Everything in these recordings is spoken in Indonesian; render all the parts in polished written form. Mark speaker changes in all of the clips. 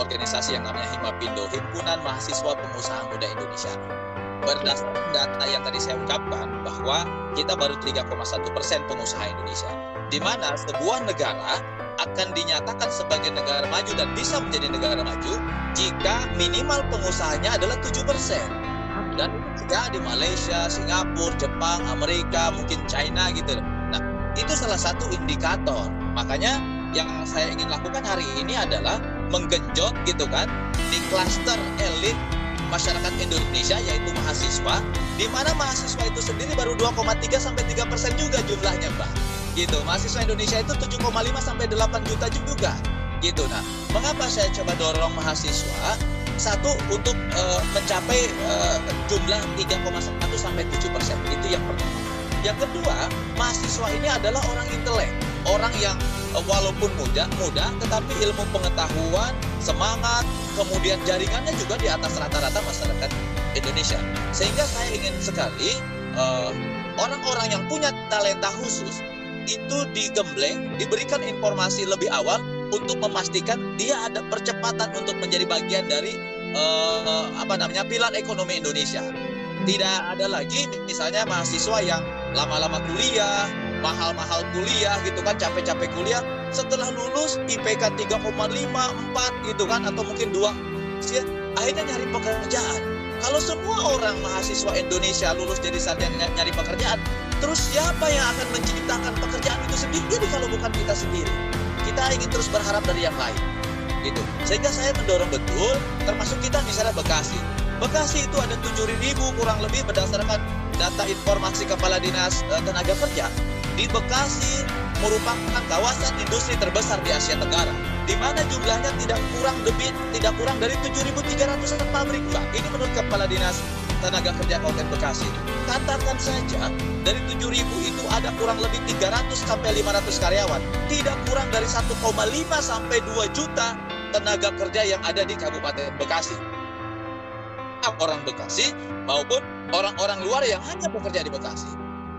Speaker 1: organisasi yang namanya Himapindo, Himpunan Mahasiswa Pengusaha Muda Indonesia. Berdasarkan data yang tadi saya ucapkan bahwa kita baru 3,1% pengusaha Indonesia, di mana sebuah negara akan dinyatakan sebagai negara maju dan bisa menjadi negara maju jika minimal pengusahanya adalah 7%. Dan juga di Malaysia, Singapura, Jepang, Amerika, mungkin China gitu. Nah, itu salah satu indikator. Makanya yang saya ingin lakukan hari ini adalah menggenjot gitu kan di klaster elit masyarakat Indonesia, yaitu mahasiswa, di mana mahasiswa itu sendiri baru 2,3 sampai 3% juga jumlahnya, Mbak. Gitu. Mahasiswa Indonesia itu 7,5 sampai 8 juta juga. Gitu. Nah, mengapa saya coba dorong mahasiswa? Satu, untuk mencapai jumlah 3,1 sampai 7%. Itu yang pertama. Yang kedua, mahasiswa ini adalah orang intelek, orang yang walaupun muda, tetapi ilmu pengetahuan, semangat, kemudian jaringannya juga di atas rata-rata masyarakat Indonesia. Sehingga saya ingin sekali orang-orang yang punya talenta khusus itu digembleng, diberikan informasi lebih awal untuk memastikan dia ada percepatan untuk menjadi bagian dari pilar ekonomi Indonesia. Tidak ada lagi misalnya mahasiswa yang lama-lama kuliah, mahal-mahal kuliah gitu kan, capek-capek kuliah, setelah lulus IPK 3,5, 4 gitu kan, atau mungkin 2, akhirnya nyari pekerjaan. Kalau semua orang mahasiswa Indonesia lulus jadi sarjana nyari pekerjaan, terus siapa yang akan menciptakan pekerjaan itu sendiri kalau bukan kita sendiri? Kita ingin terus berharap dari yang lain gitu. Sehingga saya mendorong betul, termasuk kita misalnya Bekasi. Bekasi itu ada 7.000 kurang lebih berdasarkan data informasi Kepala Dinas Tenaga Kerja. Di Bekasi merupakan kawasan industri terbesar di Asia Tenggara, di mana jumlahnya tidak kurang dari 7.300 pabrik, Mbak. Ini menurut Kepala Dinas Tenaga Kerja Kabupaten Bekasi. Katakan saja dari 7.000 itu ada kurang lebih 300 sampai 500 karyawan, tidak kurang dari 1,5 sampai 2 juta tenaga kerja yang ada di Kabupaten Bekasi. Orang Bekasi maupun orang-orang luar yang hanya bekerja di Bekasi.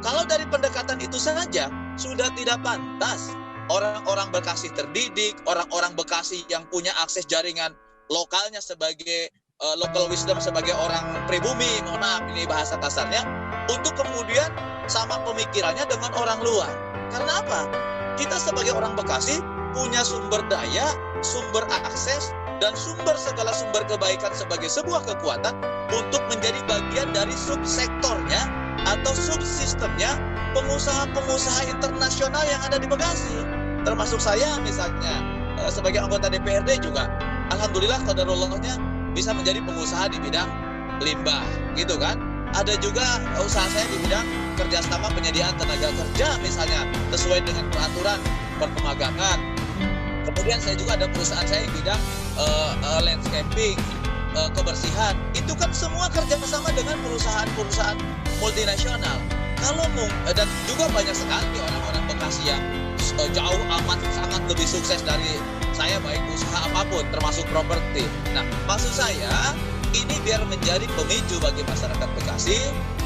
Speaker 1: Kalau dari pendekatan itu saja sudah tidak pantas orang-orang Bekasi terdidik, orang-orang Bekasi yang punya akses jaringan lokalnya sebagai local wisdom, sebagai orang pribumi, mohon maaf ini bahasa kasarnya, untuk kemudian sama pemikirannya dengan orang luar. Karena apa? Kita sebagai orang Bekasi punya sumber daya, sumber akses, dan segala sumber kebaikan sebagai sebuah kekuatan untuk menjadi bagian dari subsektornya atau subsistemnya pengusaha-pengusaha internasional yang ada di Bekasi. Termasuk saya misalnya sebagai anggota DPRD juga, alhamdulillah qadarullahnya bisa menjadi pengusaha di bidang limbah gitu kan. Ada juga usaha saya di bidang kerjasama penyediaan tenaga kerja misalnya sesuai dengan peraturan perpemagangan. Kemudian saya juga ada perusahaan saya di bidang landscaping, kebersihan. Itu kan semua kerjasama dengan perusahaan-perusahaan multinasional. Dan juga banyak sekali orang-orang Bekasi yang jauh amat sangat lebih sukses dari saya baik usaha apapun termasuk properti. Nah, maksud saya ini biar menjadi pemicu bagi masyarakat Bekasi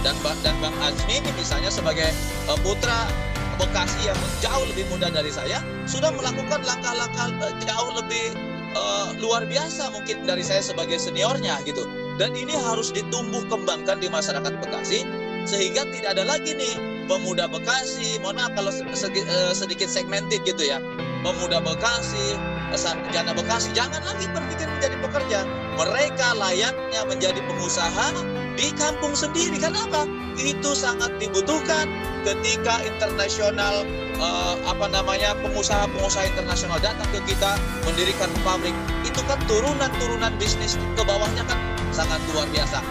Speaker 1: dan Bang Azmi misalnya sebagai putra Bekasi yang jauh lebih muda dari saya sudah melakukan langkah-langkah jauh lebih luar biasa mungkin dari saya sebagai seniornya gitu. Dan ini harus ditumbuh kembangkan di masyarakat Bekasi sehingga tidak ada lagi nih pemuda Bekasi, mohon maaf kalau sedikit segmented gitu ya, pemuda Bekasi, sarjana Bekasi, jangan lagi berpikir menjadi pekerja. Mereka layaknya menjadi pengusaha di kampung sendiri. Kenapa? Itu sangat dibutuhkan ketika internasional pengusaha-pengusaha internasional datang ke kita mendirikan pabrik. Itu kan turunan bisnis ke bawahnya kan sangat luar biasa.